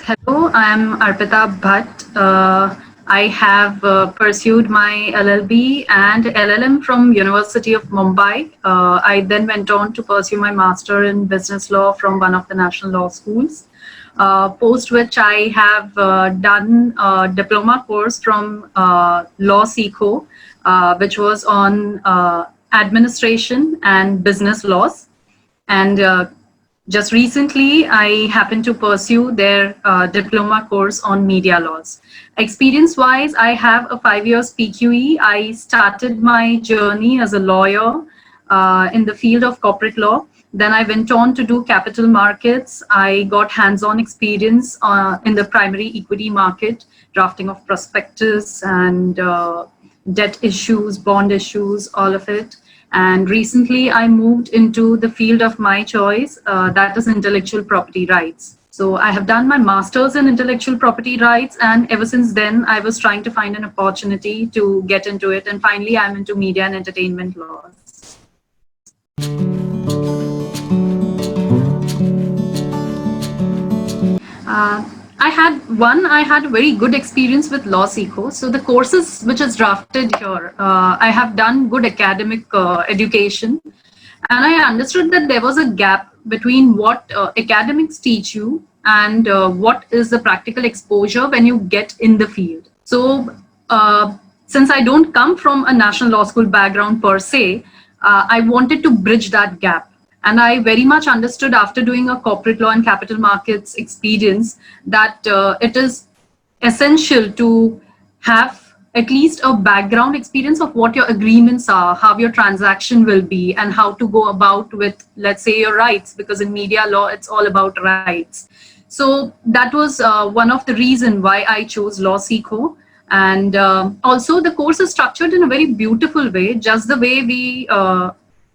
Hello, I'm Arpita Bhatt. I have pursued my LLB and LLM from University of Mumbai. I then went on to pursue my master in business law from one of the national law schools. Post which I have done a diploma course from Law Seco, which was on administration and business laws. And just recently, I happened to pursue their diploma course on media laws. Experience wise, I have a 5 years PQE. I started my journey as a lawyer in the field of corporate law. Then I went on to do capital markets. I got hands on experience in the primary equity market, drafting of prospectus and debt issues, bond issues, all of it. And recently, I moved into the field of my choice, that is intellectual property rights. So I have done my master's in intellectual property rights, and ever since then, I was trying to find an opportunity to get into it. And finally, I'm into media and entertainment laws. I had a very good experience with Law Seco. So the courses which is drafted here, I have done good academic education, and I understood that there was a gap between what academics teach you and what is the practical exposure when you get in the field. So since I don't come from a national law school background per se, I wanted to bridge that gap. And I very much understood after doing a corporate law and capital markets experience that it is essential to have at least a background experience of what your agreements are, how your transaction will be, and how to go about with, let's say, your rights, because in media law, it's all about rights. So that was one of the reasons why I chose Law Seco. And also the course is structured in a very beautiful way, just the way we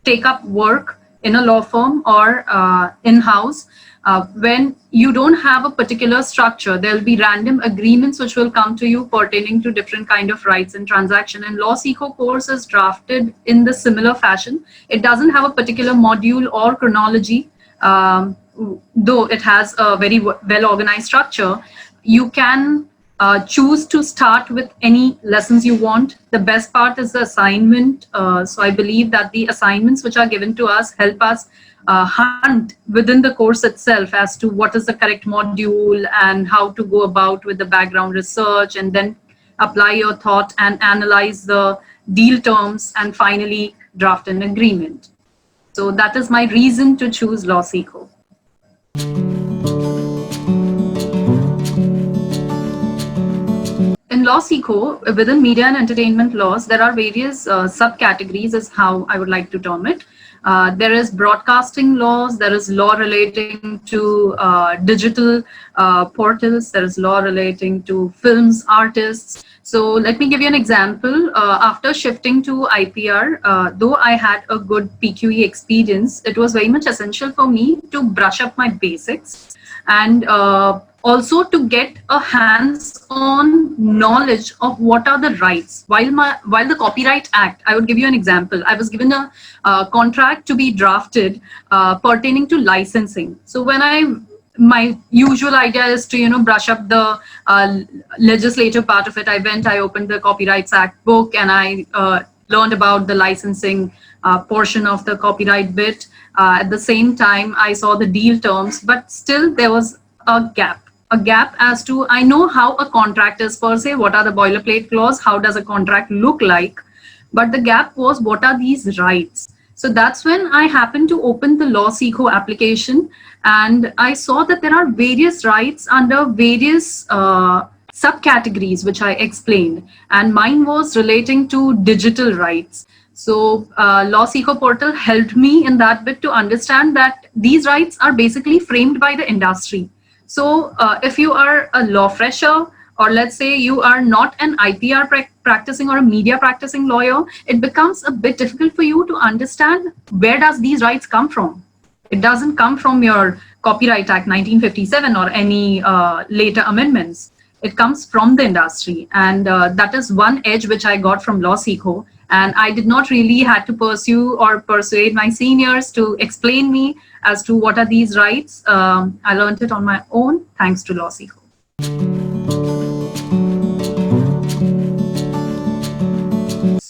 take up work in a law firm or in-house. When you don't have a particular structure, there'll be random agreements which will come to you pertaining to different kind of rights and transaction. And Law Seco course is drafted in the similar fashion. It doesn't have a particular module or chronology, though it has a very well organized structure. You can choose to start with any lessons you want. The best part is the assignment. So I believe that the assignments which are given to us help us hunt within the course itself as to what is the correct module and how to go about with the background research, and then apply your thought and analyze the deal terms and finally draft an agreement. So that is my reason to choose Law Seco. In Law Seco, within media and entertainment laws, there are various subcategories, is how I would like to term it. There is broadcasting laws, there is law relating to digital portals, there is law relating to films, artists. So let me give you an example. After shifting to IPR, though I had a good PQE experience, it was very much essential for me to brush up my basics and also to get a hands-on knowledge of what are the rights. While the Copyright Act, I would give you an example. I was given a contract to be drafted pertaining to licensing. So when my usual idea is to brush up the legislative part of it, I opened the Copyrights Act book, and I learned about the licensing portion of the copyright bit. At the same time, I saw the deal terms, but still there was a gap as to, I know how a contract is per se, what are the boilerplate clause, how does a contract look like, but the gap was what are these rights. So that's when I happened to open the Law Seco application, and I saw that there are various rights under various subcategories, which I explained, and mine was relating to digital rights. So Law Seco portal helped me in that bit to understand that these rights are basically framed by the industry. So if you are a law fresher, or let's say you are not an IPR practicing or a media practicing lawyer, it becomes a bit difficult for you to understand where does these rights come from. It doesn't come from your Copyright Act 1957 or any later amendments. It comes from the industry, and that is one edge which I got from Law Seco. And I did not really had to pursue or persuade my seniors to explain me as to what are these rights. I learned it on my own thanks to Law Seco.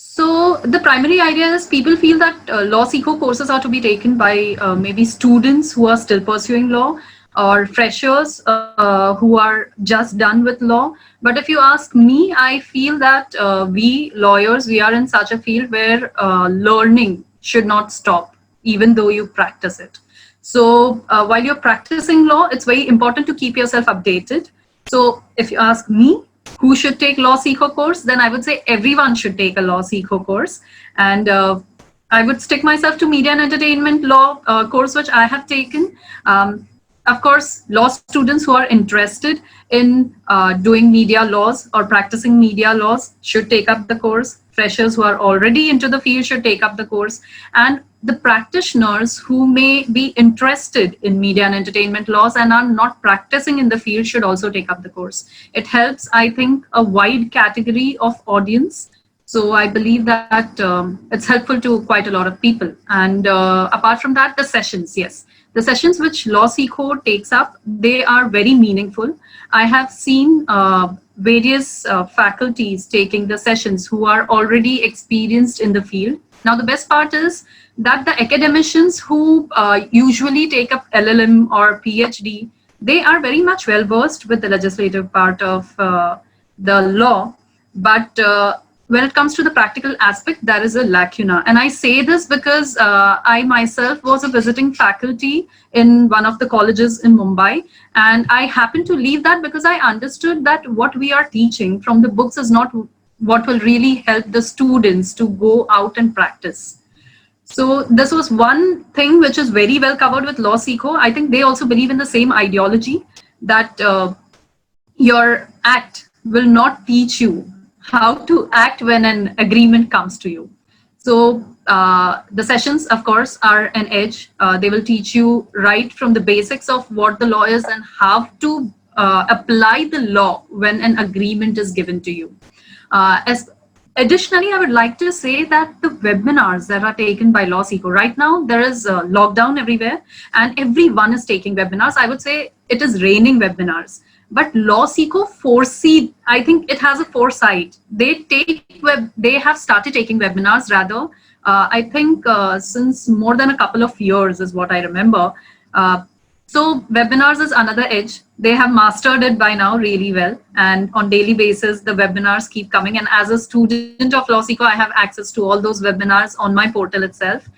So the primary idea is people feel that law seco courses are to be taken by maybe students who are still pursuing law or freshers who are just done with law. But if you ask me, I feel that we lawyers, we are in such a field where learning should not stop, even though you practice it. So while you're practicing law, it's very important to keep yourself updated. So if you ask me, who should take law seco course, then I would say everyone should take a law seco course. And I would stick myself to media and entertainment law course, which I have taken. Of course, law students who are interested in doing media laws or practicing media laws should take up the course. Freshers who are already into the field should take up the course. And the practitioners who may be interested in media and entertainment laws and are not practicing in the field should also take up the course. It helps, I think, a wide category of audience. So I believe that it's helpful to quite a lot of people. And apart from that, the sessions, yes. The sessions which Law Seco takes up, they are very meaningful. I have seen various faculties taking the sessions who are already experienced in the field. Now, the best part is that the academicians who usually take up LLM or PhD, they are very much well versed with the legislative part of the law. But when it comes to the practical aspect, there is a lacuna. And I say this because I myself was a visiting faculty in one of the colleges in Mumbai. And I happened to leave that because I understood that what we are teaching from the books is not what will really help the students to go out and practice. So this was one thing which is very well covered with Law Seco. I think they also believe in the same ideology that your act will not teach you how to act when an agreement comes to you. So the sessions, of course, are an edge. They will teach you right from the basics of what the law is and how to apply the law when an agreement is given to you. Additionally, I would like to say that the webinars that are taken by Law Seco, right now there is a lockdown everywhere and everyone is taking webinars. I would say it is raining webinars. But Law Seco foresee, I think it has a foresight. They have started taking webinars rather. I think since more than a couple of years is what I remember. So webinars is another edge. They have mastered it by now really well. And on daily basis, the webinars keep coming. And as a student of Law Seco, I have access to all those webinars on my portal itself.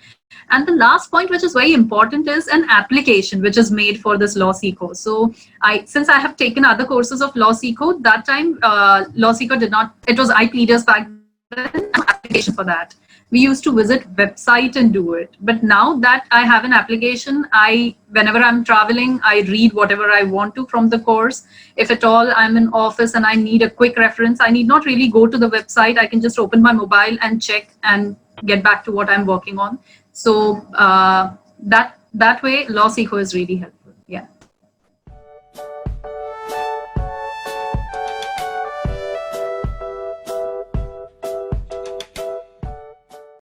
And the last point, which is very important, is an application which is made for this Law Seco. So since I have taken other courses of Law Seco, that time Law Seco did not, it was iPleaders back then, an application for that. We used to visit website and do it. But now that I have an application, whenever I'm traveling, I read whatever I want to from the course. If at all I'm in office and I need a quick reference, I need not really go to the website. I can just open my mobile and check and get back to what I'm working on. So that way, Law Seco is really helpful.